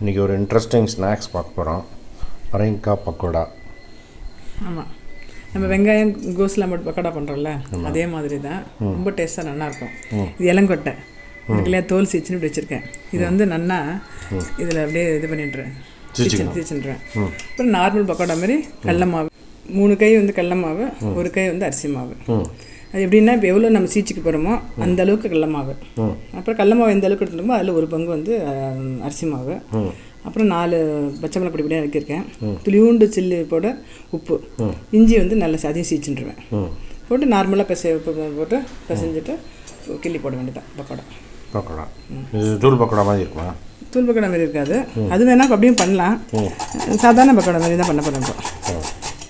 இன்றைக்கி ஒரு interesting snacks பார்க்க போகிறோம். பரங்கிக்காய் பக்கோடா. ஆமாம், நம்ம வெங்காயம் கோஸ்லாம் போட்டு பக்கோடா பண்ணுறோம்ல, அதே மாதிரி தான். ரொம்ப டேஸ்ட்டாக நல்லாயிருக்கும். இது இளங்கொட்டை இதுக்குள்ளே தோல் சீச்சுன்னு இப்படி வச்சுருக்கேன். இது வந்து நன்னா இதில் அப்படியே இது பண்ணிட்டுறேன், சீச்சுன்றேன். அப்புறம் நார்மல் பக்கோடா மாதிரி கடல மாவு 3 கை வந்து கடல மாவு, 1 கை வந்து அரிசி மாவு. அது எப்படின்னா இப்போ எவ்வளோ நம்ம சீச்சுக்கு போகிறோமோ அந்த அளவுக்கு கடல மாவு, அப்புறம் கடல மாவு எந்த அளவுக்கு எடுத்துட்டோமோ அதில் 1 பங்கு வந்து அரிசி மாவு, அப்புறம் 4 பச்சை மிளகாய் பொடி வச்சுருக்கேன். துளியூண்டு சில்லி போட உப்பு, இஞ்சி வந்து நல்லா அதையும் சீச்சுட்டுருவேன். போட்டு நார்மலாக உப்பு போட்டு பிசைஞ்சிட்டு கிள்ளி போட வேண்டியதான் பக்கோடா. பக்கோடா தூள் பக்கோடா மாதிரி இருக்குமா? தூள் பக்கோடா மாதிரி இருக்காது, அது வேணால் அப்படியும் பண்ணலாம். சாதாரண பக்கோடா மாதிரி தான் பண்ண போகிறோம்.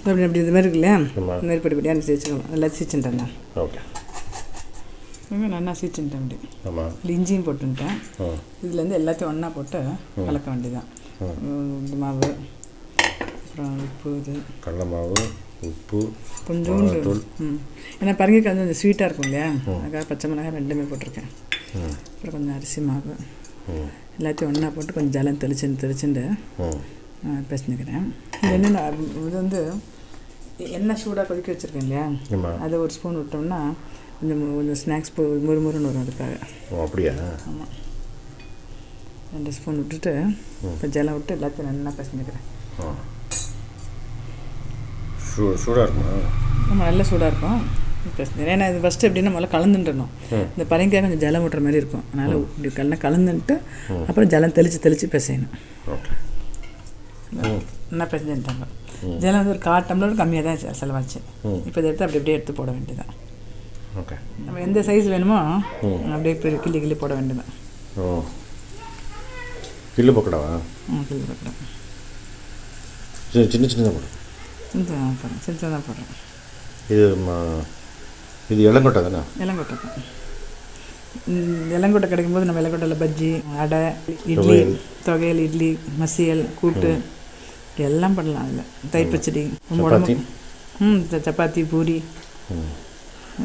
அப்படி அப்படி இது மாதிரி இருக்கு இல்லையா, இந்த மாதிரி பொடி பொடியாக சீச்சுக்கணும். நல்லா சீச்சுட்டேன் நான். ஓகே, நல்லா சீச்சுட்டேன். அப்படி இஞ்சியும் போட்டுட்டேன். இதுலேருந்து எல்லாத்தையும் ஒன்றா போட்டு கலக்க வேண்டியதான். இந்த மாவு, அப்புறம் உப்பு, இது கடல மாவு, உப்பு, கொஞ்சோண்டு. ஏன்னா பரங்கிக்காய் வந்து அந்த ஸ்வீட்டாக இருக்கும் இல்லையா, அதுக்காக பச்சை மிளகாய் 2மே போட்டிருக்கேன். அப்புறம் கொஞ்சம் அரிசி மாவு எல்லாத்தையும் ஒன்றா போட்டு கொஞ்சம் ஜலம் தெளிச்சுட்டு பேசினுக்கிறேன். இது என்னென்ன, இது வந்து எண்ணெய் சூடாக கொதிக்க வச்சுருக்கேன் இல்லையா, அதை 1 ஸ்பூன் விட்டோம்னா கொஞ்சம் ஸ்நாக்ஸ் முறுமுறுன்னு வரும். அதுக்காக. அப்படியா? ஆமாம், 2 ஸ்பூன் விட்டுட்டு இப்போ ஜலம் விட்டு எல்லாத்தையும் நல்லா பேசினுக்கிறேன். சூடாக இருக்குமா? ஆமாம், நல்லா சூடாக இருக்கும். பேசுகிறேன். ஏன்னா இது ஃபஸ்ட்டு எப்படின்னா முதல்ல கலந்துட்டுறணும். இந்த பரங்கிக்காய் கொஞ்சம் ஜலம் விட்டுற மாதிரி இருக்கும். அதனால் இப்படி கலந்துட்டு அப்புறம் ஜலம் தெளித்து பேசணும். என்ன பேசிட்டாங்க. ஜலம் வந்து ஒரு 1/4 டம்ளர் கம்மியாக தான் செலவாச்சு. இப்போ இதை எடுத்து அப்படியே எடுத்து போட வேண்டியதான். ஓகே, நம்ம எந்த சைஸ் வேணுமோ அப்படியே கிள்ளி போட வேண்டியதான். கிள்ளு பக்கோடாவா? கிள்ளி பக்கோடா சின்னதாக போடுறேன். சின்னதாக போடுறேன். இது இளங்கொட்டை தானே? இளங்கொட்டை தான். இளங்கொட்டை கிடைக்கும்போது நம்ம இளங்கொட்டையில் பஜ்ஜி, அடை, இட்லி, தொகையல், இட்லி, மசியல், கூட்டு எல்லாம் பண்ணலாம். அதில் தயிர் பச்சடி, சப்பாத்தி, பூரி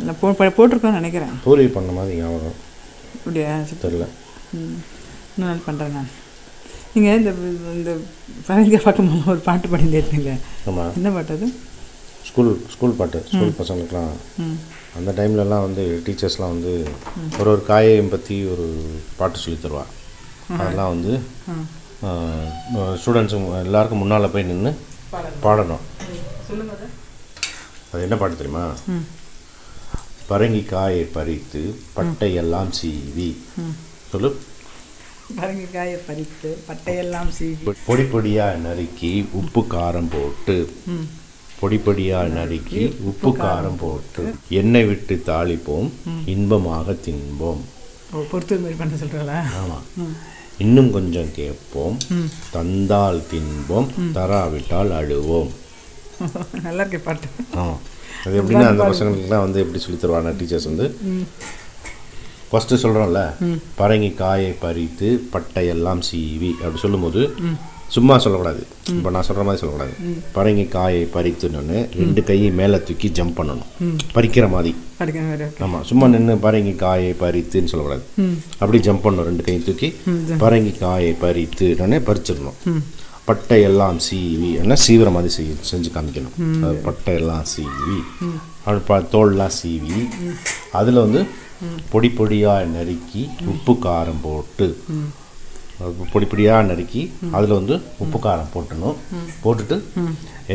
எல்லாம் போட்டிருக்கோன்னு நினைக்கிறேன். பூரி பண்ண மாதிரி ஞாபகம். அப்படியா? தெரியல. இன்னும் நாள் பண்ணுறேன் நான். நீங்கள் இந்த பரங்கிக்காய் பார்க்கும்போது ஒரு பாட்டு பாடிட்டு. ஆமாம். என்ன பாட்டு அது? ஸ்கூல் பாட்டு. ஸ்கூல் பசங்களுக்குலாம் அந்த டைம்லலாம் வந்து டீச்சர்ஸ்லாம் வந்து ஒரு காயையும் பற்றி ஒரு பாட்டு சொல்லி தருவா. அதெல்லாம் வந்து ஸ்டூடெண்ட்ஸும் எல்லாருக்கும் முன்னால் போய் நின்று பாடணும். அது என்ன பாட்டு தெரியுமா? பரங்கிக்காயை பறித்து பட்டையெல்லாம் சீவி. சொல்லு. பரங்கிக்காயை பறித்து பட்டையெல்லாம் சீவி பொடி பொடியாக நறுக்கி உப்பு காரம் போட்டு, பொடிப்பொடியாக நறுக்கி உப்பு காரம் போட்டு எண்ணெய் விட்டு தாளிப்போம், இன்பமாக தின்போம். பொறுத்து மாதிரி பண்ண சொல்கிறாளா? ஆமாம். இன்னும் கொஞ்சம் கேட்போம், தந்தால் தின்போம், தராவிட்டால் அழுவோம். நல்லா இருக்கே பாட்டு. அது எப்படின்னா அந்த பசங்களுக்குலாம் வந்து எப்படி சொல்லி தருவாங்க டீச்சர்ஸ் வந்து, ஃபஸ்ட்டு சொல்கிறோம்ல, பரங்கிக்காயை பறித்து பட்டையெல்லாம் சீவி அப்படி சொல்லும்போது சும்மா சொல்லக்கூடாது. இப்போ நான் சொல்கிற மாதிரி சொல்லக்கூடாது. பரங்கிக்காயை பறித்துன்னு 2 கையை மேலே தூக்கி ஜம்ப் பண்ணணும், பறிக்கிற மாதிரி. ஆமாம், சும்மா நின்று பரங்கிக்காயை பறித்துன்னு சொல்லக்கூடாது. அப்படி ஜம்ப் பண்ணணும், 2 கையை தூக்கி பரங்கிக்காயை பறித்துன்னு பறிச்சிடணும். பட்டையெல்லாம் சீவி என்ன சீவிர மாதிரி செஞ்சு காமிக்கணும். அது பட்டையெல்லாம் சீவி, அப்படி தோல்லாம் சீவி, அதில் வந்து பொடி பொடியாக நறுக்கி உப்பு காரம் போட்டு, பொடி பொடியாக நறுக்கி அதில் வந்து உப்பு காரம் போட்டணும். போட்டுட்டு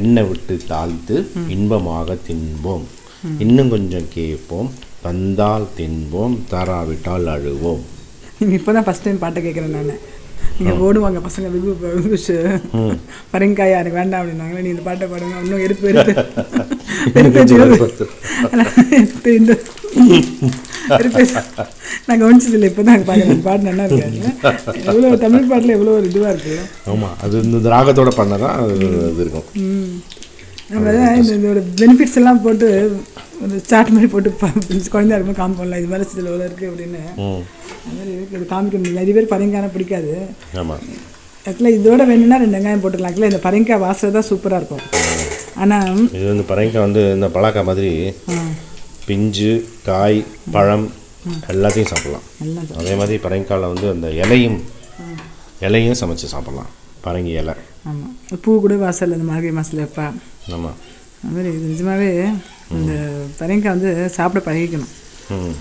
எண்ணெய் விட்டு தாளித்து இன்பமாக தின்போம், இன்னும் கொஞ்சம் கேட்போம், தந்தால் தின்போம், தராவிட்டால் அழுவோம். நீங்கள் இப்போ தான் ஃபஸ்ட் டைம் பாட்டை கேட்குறேன் நான். நீங்கள் ஓடுவாங்க பசங்க, பரங்கிக்காயா எனக்கு வேண்டாம் அப்படின்னாங்களே, நீ இந்த பாட்டை பாடுங்க, இன்னும் எருப்பு நான் கவனிச்சதில்லை. இப்போ தான் பார்க்குறேன், பாட்டு நல்லா இருக்காங்க. எவ்வளோ தமிழ் பாட்டில் எவ்வளோ ஒரு இதுவாக இருக்குது. ஆமாம், அது இந்த ராகத்தோட பண்ணதான் இது இருக்கும். நம்ம இதோட பெனிஃபிட்ஸ் எல்லாம் போட்டு ஒரு சாட் மாதிரி போட்டு குழந்தையா இருக்கும்போது காமிப்போம்ல, இது மாதிரி சில எவ்வளோ இருக்குது அப்படின்னு. அது மாதிரி இருக்குது, இது காமிக்கணும். நிறைய பேர் பரங்கிக்காய் பிடிக்காது. ஆமாம், ஆக்சுவலாக இதோட வேணும்னா 2 வெங்காயம் போட்டுக்கலாம். ஆக்சுவலாக இந்த பரங்கிக்காய் வாசனை தான் சூப்பராக இருக்கும். ஆனால் இது வந்து பரங்கிக்காய் வந்து இந்த பலாக்காய் மாதிரி பிஞ்சு, காய், பழம் எல்லாத்தையும் சாப்பிடலாம். அதே மாதிரி பரங்கிக்காயில் வந்து அந்த இலையும் இலையும் சமைச்சு சாப்பிட்லாம், பரங்கி இலை. ஆமாம், பூ கூட வாசல் இந்த மார்கழி மாதத்தில் வைப்பா. ஆமாம், அதுமாதிரி இது நிஜமாகவே இந்த பரங்கிக்காய் வந்து சாப்பிட பழகிக்கணும்.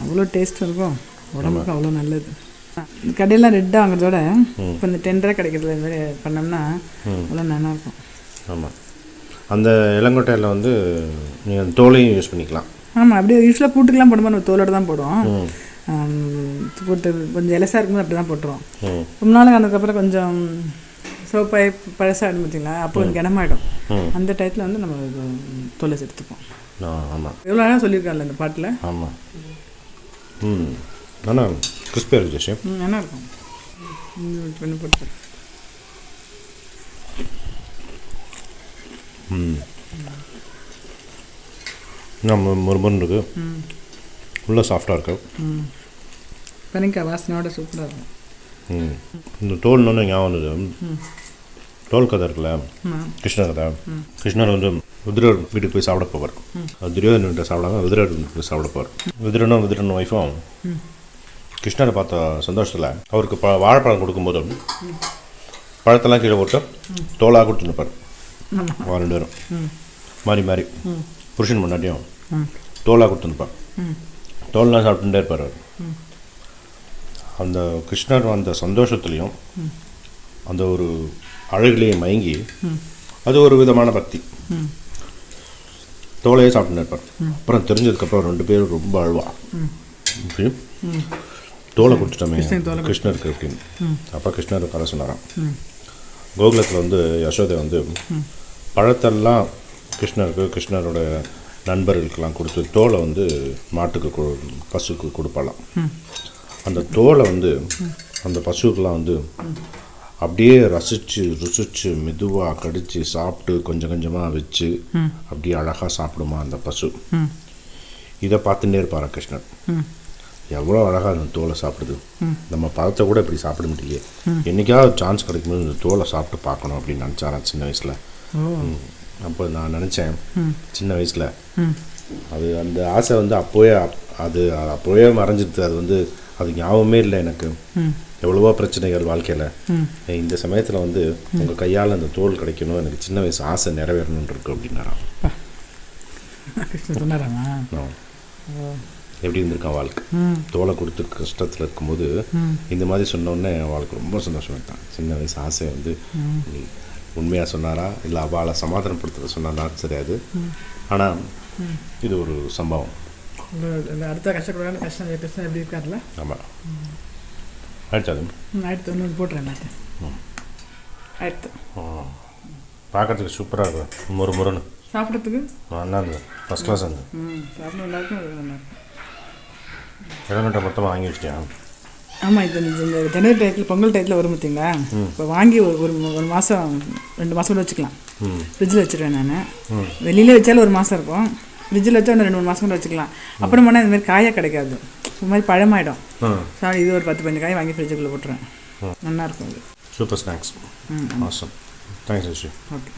அவ்வளோ டேஸ்ட் இருக்கும், உடம்புக்கு அவ்வளோ நல்லது. கடையெல்லாம் ரெட்டாக வாங்குறதோட இப்போ இந்த டெண்டராக கிடைக்கிறதுல இந்த மாதிரி பண்ணோம்னா அவ்வளோ நல்லாயிருக்கும். ஆமாம், அந்த இளங்கொட்டையில் வந்து நீங்கள் தோலையும் யூஸ் பண்ணிக்கலாம். ஆமாம், அப்படியே யூஸ்வலாக கூட்டுக்கெலாம் போடும்போது நம்ம தோலோடு தான் போடுவோம். போட்டு கொஞ்சம் இலசாக இருக்கும்போது அப்படி தான் போட்டுருவோம். ரொம்ப நாள் ஆனதுக்கப்புறம் கொஞ்சம் சோப்பாய் பழசாகிடும் பார்த்தீங்களா, அப்போ கொஞ்சம் கிணமாயிடும். அந்த டயத்தில் வந்து நம்ம தோலை எடுத்துப்போம். ஆமாம், எவ்வளோ அழகாக சொல்லியிருக்காங்கல்ல இந்த பாட்டில். ஆமாம். ஆனால் கிறிஸ்பியாக இருக்குது ஜெஷி. நல்லா இருக்கும். பண்ணி போட்டு நம்ம முருமுன்னு இருக்கு, உள்ளே சாஃப்டாக இருக்கு. பனிக்காய் வாசனையோட சூப்பராக இருக்கும். இந்த தோல்னு ஞாபகம் வந்தது. தோல் கதை இருக்குல்ல, கிருஷ்ணர் கதை. கிருஷ்ணர் வந்து விதுரர் வீட்டுக்கு போய் சாப்பிட போவார். துரியோதன வீட்டை சாப்பிடாம விதுரர் வீட்டுக்கு போய் சாப்பிட போவார். விதுரன் ஒய்ஃபும் கிருஷ்ணரை பார்த்த சந்தோஷத்தில் அவருக்கு வாழைப்பழம் கொடுக்கும்போது பழத்தெல்லாம் கீழே போட்டு தோலாக கொடுத்துருப்பார். அவன் 2 பேரும் மாறி மாறி புருஷன் முன்னாடியும் தோலாக கொடுத்துருப்பார். தோல்லாம் சாப்பிட்டுட்டே இருப்பார் அவர். அந்த கிருஷ்ணர் அந்த சந்தோஷத்துலேயும் அந்த ஒரு அழகுலேயும் மயங்கி அது ஒரு விதமான பக்தி. தோலையே சாப்பிட்டுன்னு இருப்பார். அப்புறம் தெரிஞ்சதுக்கப்புறம் 2 பேரும் ரொம்ப அழுவா, தோலை கொடுத்துட்டோமே கிருஷ்ணருக்கு அப்படின்னு. அப்போ கிருஷ்ணர் கதை சொன்னாராம். கோகுலத்தில் வந்து யசோதை வந்து பழத்தெல்லாம் கிருஷ்ணரோட நண்பர்களுக்கெல்லாம் கொடுத்து தோலை வந்து மாட்டுக்கு பசுக்கு கொடுப்பாலாம். அந்த தோலை வந்து அந்த பசுக்கெல்லாம் வந்து அப்படியே ருசிச்சு மெதுவாக கடித்து சாப்பிட்டு கொஞ்சம் கொஞ்சமாக வச்சு அப்படியே அழகாக சாப்பிடுமா அந்த பசு. இதை பார்த்துட்டே இருப்பாரா கிருஷ்ணர். எவ்வளோ அழகாக அந்த தோலை சாப்பிடுது, நம்ம பழத்தை கூட இப்படி சாப்பிட முடியலையே, என்றைக்காவது சான்ஸ் கிடைக்கும்போது இந்த தோலை சாப்பிட்டு பார்க்கணும் அப்படின்னு நினச்சாரன் சின்ன வயசில். அப்போ நான் நினச்சேன் சின்ன வயசில், அது அந்த ஆசை வந்து அப்போவே மறைஞ்சிடுது. அது வந்து அது ஞாபகமே இல்லை எனக்கு. எவ்வளவோ பிரச்சனைகள் வாழ்க்கையில், இந்த சமயத்தில் வந்து உங்கள் கையால் அந்த தோல் கிடைக்கணும், எனக்கு சின்ன வயசு ஆசை நிறைவேறணுன்னு இருக்கு அப்படின்னாராம். எப்படி இருந்திருக்கான் வாழ்க்கை, தோலை கொடுத்து கஷ்டத்தில் இருக்கும்போது இந்த மாதிரி சொன்னோடனே அவளுக்கு ரொம்ப சந்தோஷம் இருக்கான். சின்ன வயசு ஆசை வந்து உண்மையாக சொன்னாரா இல்லை அவளை சமாதானப்படுத்த சொன்னாரா தெரியாது. ஆனால் இது ஒரு சம்பவம். அடுத்த கஷ்டம் கஷ்டம் எப்படி இருக்காருல்ல. ஆமாம், ஆயிடுச்சு. அது ஆயிரத்து போட்டுறேன். ஆயிரத்து பார்க்கறதுக்கு சூப்பராக இருக்கும், முறுன்னு சாப்பிட்றதுக்கு நல்லா இருந்தது, ஃபஸ்ட் கிளாஸ் இருந்தது. சாப்பிட நல்லாயிருக்கும். இளநட்டை மொத்தமாக வாங்கி வச்சிட்டியா? ஆமாம், இப்போ இந்த ஜனவரி டயத்தில் பொங்கல் டயத்தில் வரும் பார்த்தீங்களா, இப்போ வாங்கி ஒரு மாதம் 2 மாதம் கூட வச்சுக்கலாம். ஃப்ரிட்ஜில் வச்சுருவேன் நான். வெளியில் வச்சாலும் 1 மாதம் இருக்கும், ஃப்ரிட்ஜில் வச்சா இன்னும் 2-3 மாதம் கூட வச்சுக்கலாம். அப்புறம் போனால் இந்த மாதிரி காயாக கிடைக்காது, இந்த மாதிரி பழமாயிடும். இது ஒரு 10-15 காய் வாங்கி ஃப்ரிட்ஜுக்குள்ளே போட்டுருவேன். நல்லாயிருக்கும் அது. Super snacks. Awesome. Thanks. Okay.